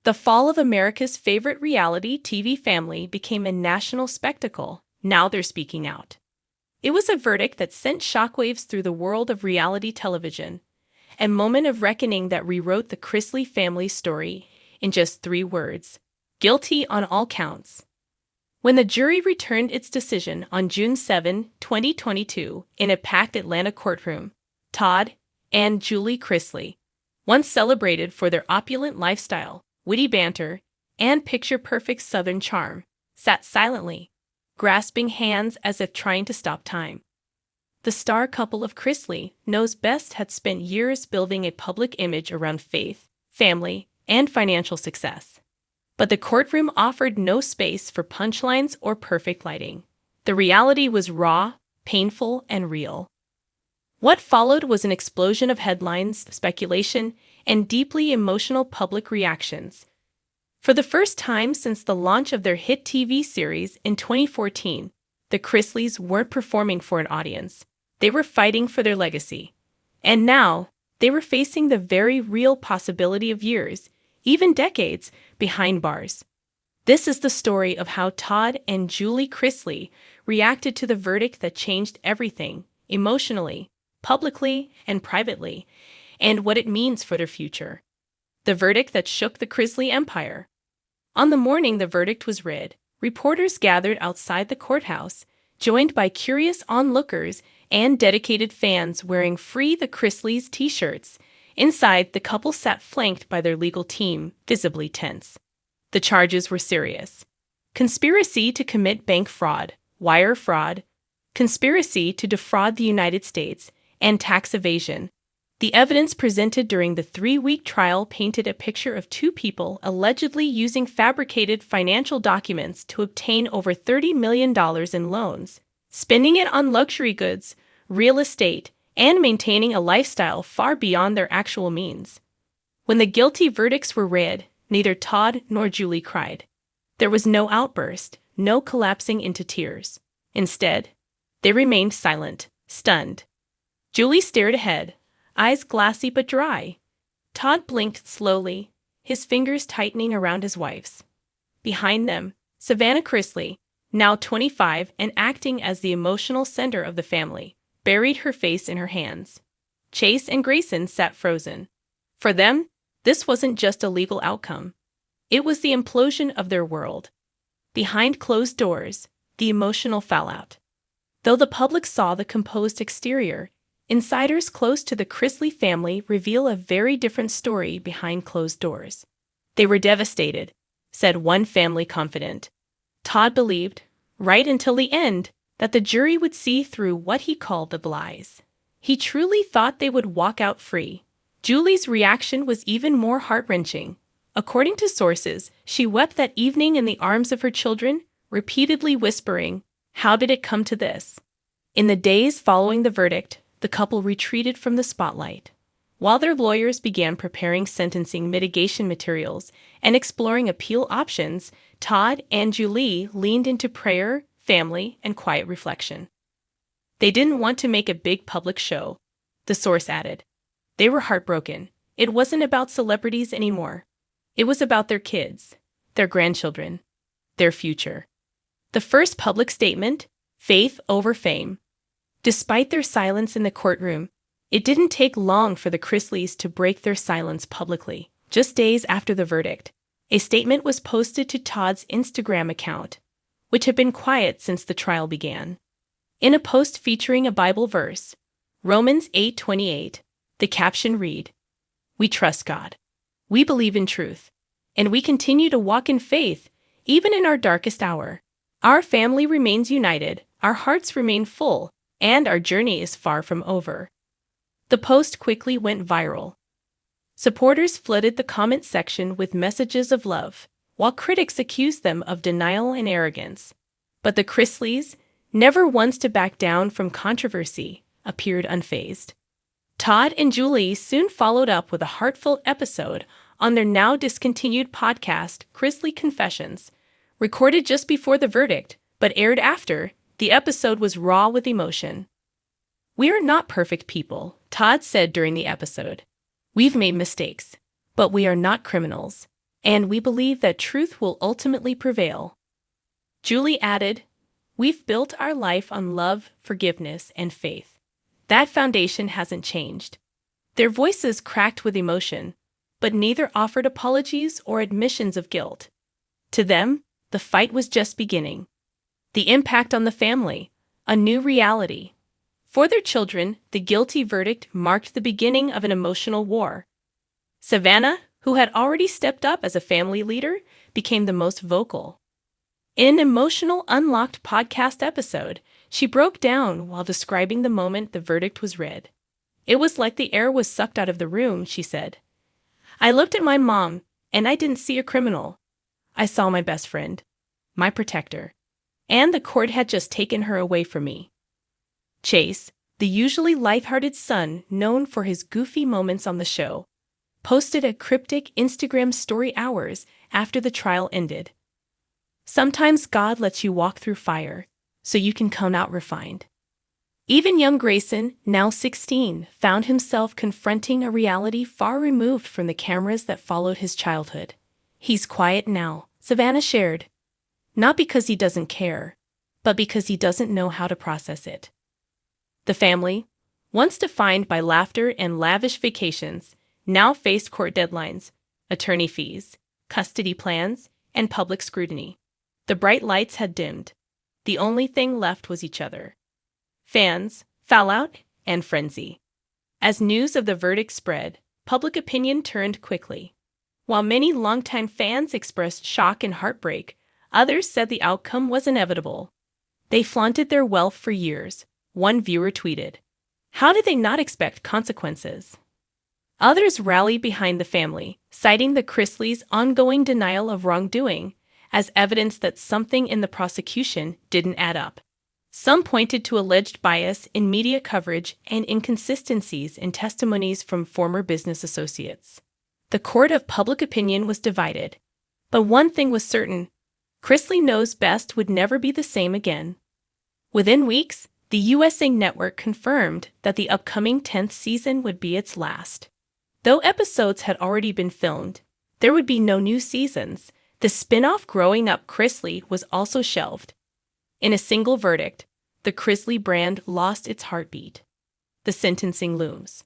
The fall of America's favorite reality TV family became a national spectacle. Now they're speaking out. It was a verdict that sent shockwaves through the world of reality television, a moment of reckoning that rewrote the Chrisley family's story in just 3 words: guilty on all counts. When the jury returned its decision on June 7, 2022, in a packed Atlanta courtroom, Todd and Julie Chrisley, once celebrated for their opulent lifestyle, witty banter, and picture-perfect Southern charm, sat silently, grasping hands as if trying to stop time. The star couple of Chrisley Knows Best had spent years building a public image around faith, family, and financial success. But the courtroom offered no space for punchlines or perfect lighting. The reality was raw, painful, and real. What followed was an explosion of headlines, speculation, and deeply emotional public reactions. For the first time since the launch of their hit TV series in 2014, the Chrisleys weren't performing for an audience. They were fighting for their legacy. And now, they were facing the very real possibility of years, even decades, behind bars. This is the story of how Todd and Julie Chrisley reacted to the verdict that changed everything, emotionally, publicly, and privately, and what it means for their future. The verdict that shook the Chrisley empire. On the morning the verdict was read, reporters gathered outside the courthouse, joined by curious onlookers and dedicated fans wearing Free the Chrisleys t-shirts. Inside, the couple sat flanked by their legal team, visibly tense. The charges were serious: conspiracy to commit bank fraud, wire fraud, conspiracy to defraud the United States, and tax evasion. The evidence presented during the 3-week trial painted a picture of two people allegedly using fabricated financial documents to obtain over $30 million in loans, spending it on luxury goods, real estate, and maintaining a lifestyle far beyond their actual means. When the guilty verdicts were read, neither Todd nor Julie cried. There was no outburst, no collapsing into tears. Instead, they remained silent, stunned. Julie stared ahead, eyes glassy but dry. Todd blinked slowly, his fingers tightening around his wife's. Behind them, Savannah Chrisley, now 25 and acting as the emotional center of the family, buried her face in her hands. Chase and Grayson sat frozen. For them, this wasn't just a legal outcome. It was the implosion of their world. Behind closed doors, the emotional fallout. Though the public saw the composed exterior, insiders close to the Chrisley family reveal a very different story behind closed doors. They were devastated, said one family confidant. Todd believed, right until the end, that the jury would see through what he called the lies. He truly thought they would walk out free. Julie's reaction was even more heart-wrenching. According to sources, she wept that evening in the arms of her children, repeatedly whispering, "How did it come to this?" In the days following the verdict, the couple retreated from the spotlight. While their lawyers began preparing sentencing mitigation materials and exploring appeal options, Todd and Julie leaned into prayer, family, and quiet reflection. They didn't want to make a big public show, the source added. They were heartbroken. It wasn't about celebrities anymore. It was about their kids, their grandchildren, their future. The first public statement: faith over fame. Despite their silence in the courtroom, it didn't take long for the Chrisleys to break their silence publicly. Just days after the verdict, a statement was posted to Todd's Instagram account, which had been quiet since the trial began. In a post featuring a Bible verse, Romans 8:28, the caption read, "We trust God. We believe in truth, and we continue to walk in faith, even in our darkest hour. Our family remains united, our hearts remain full, and our journey is far from over." The post quickly went viral. Supporters flooded the comment section with messages of love, while critics accused them of denial and arrogance. But the Chrisleys, never once to back down from controversy, appeared unfazed. Todd and Julie soon followed up with a heartfelt episode on their now discontinued podcast, Chrisley Confessions. Recorded just before the verdict, but aired after, the episode was raw with emotion. "We are not perfect people," Todd said during the episode. "We've made mistakes, but we are not criminals. and we believe that truth will ultimately prevail. Julie added, "We've built our life on love, forgiveness, and faith. That foundation hasn't changed." Their voices cracked with emotion, but neither offered apologies or admissions of guilt. To them, the fight was just beginning. The impact on the family, a new reality. For their children, the guilty verdict marked the beginning of an emotional war. Savannah, who had already stepped up as a family leader, became the most vocal. In an emotional Unlocked podcast episode, she broke down while describing the moment the verdict was read. "It was like the air was sucked out of the room," she said. "I looked at my mom, and I didn't see a criminal. I saw my best friend, my protector, and the court had just taken her away from me." Chase, the usually lighthearted son known for his goofy moments on the show, posted a cryptic Instagram story hours after the trial ended. "Sometimes God lets you walk through fire, so you can come out refined." Even young Grayson, now 16, found himself confronting a reality far removed from the cameras that followed his childhood. "He's quiet now," Savannah shared. "Not because he doesn't care, but because he doesn't know how to process it." The family, once defined by laughter and lavish vacations, now faced court deadlines, attorney fees, custody plans, and public scrutiny. The bright lights had dimmed. The only thing left was each other. Fans, fallout, and frenzy. As news of the verdict spread, public opinion turned quickly. While many longtime fans expressed shock and heartbreak, others said the outcome was inevitable. "They flaunted their wealth for years," one viewer tweeted. "How did they not expect consequences?" Others rallied behind the family, citing the Chrisleys' ongoing denial of wrongdoing as evidence that something in the prosecution didn't add up. Some pointed to alleged bias in media coverage and inconsistencies in testimonies from former business associates. The court of public opinion was divided. But one thing was certain: Chrisley Knows Best would never be the same again. Within weeks, the USA Network confirmed that the upcoming 10th season would be its last. Though episodes had already been filmed, there would be no new seasons. The spin-off Growing Up Chrisley was also shelved. In a single verdict, the Chrisley brand lost its heartbeat. The sentencing looms.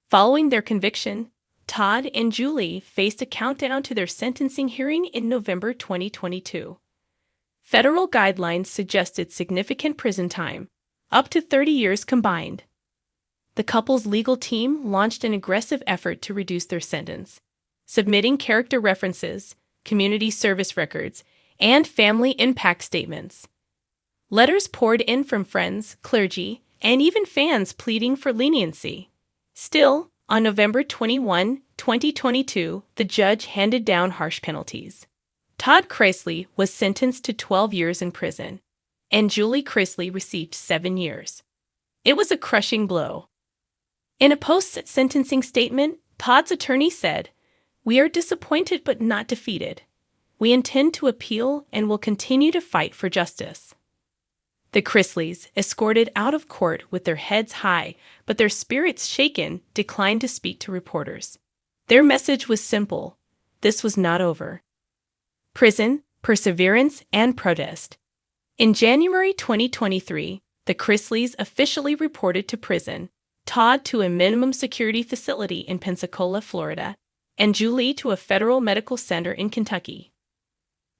Following their conviction, Todd and Julie faced a countdown to their sentencing hearing in November 2022. Federal guidelines suggested significant prison time, up to 30 years combined. The couple's legal team launched an aggressive effort to reduce their sentence, submitting character references, community service records, and family impact statements. Letters poured in from friends, clergy, and even fans pleading for leniency. Still, on November 21, 2022, the judge handed down harsh penalties. Todd Chrisley was sentenced to 12 years in prison, and Julie Chrisley received 7 years. It was a crushing blow. In a post-sentencing statement, Todd's attorney said, "We are disappointed but not defeated. We intend to appeal and will continue to fight for justice." The Chrisleys, escorted out of court with their heads high but their spirits shaken, declined to speak to reporters. Their message was simple: this was not over. Prison, perseverance, and protest. In January 2023, the Chrisleys officially reported to prison, Todd to a minimum security facility in Pensacola, Florida, and Julie to a federal medical center in Kentucky.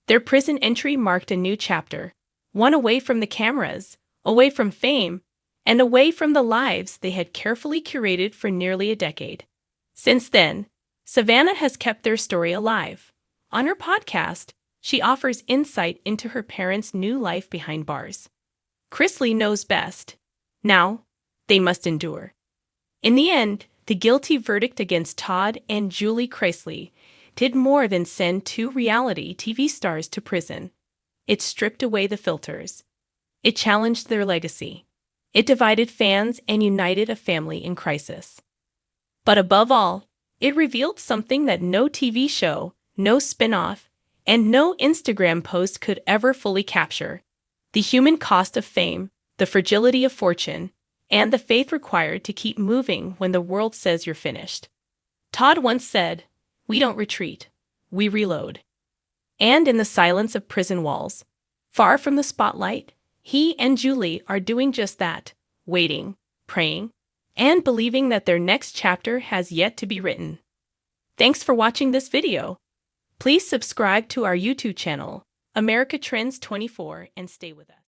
Their prison entry marked a new chapter, one away from the cameras, away from fame, and away from the lives they had carefully curated for nearly a decade. Since then, Savannah has kept their story alive. On her podcast, she offers insight into her parents' new life behind bars. Chrisley knows best. Now, they must endure. In the end, the guilty verdict against Todd and Julie Chrisley did more than send 2 reality TV stars to prison. It stripped away the filters. It challenged their legacy. It divided fans and united a family in crisis. But above all, it revealed something that no TV show, no spin-off, and no Instagram post could ever fully capture: the human cost of fame, the fragility of fortune, and the faith required to keep moving when the world says you're finished. Todd once said, "We don't retreat. we reload. And in the silence of prison walls, far from the spotlight, he and Julie are doing just that, waiting, praying, and believing that their next chapter has yet to be written. Thanks for watching this video. Please subscribe to our YouTube channel, America Trends 24, and stay with us.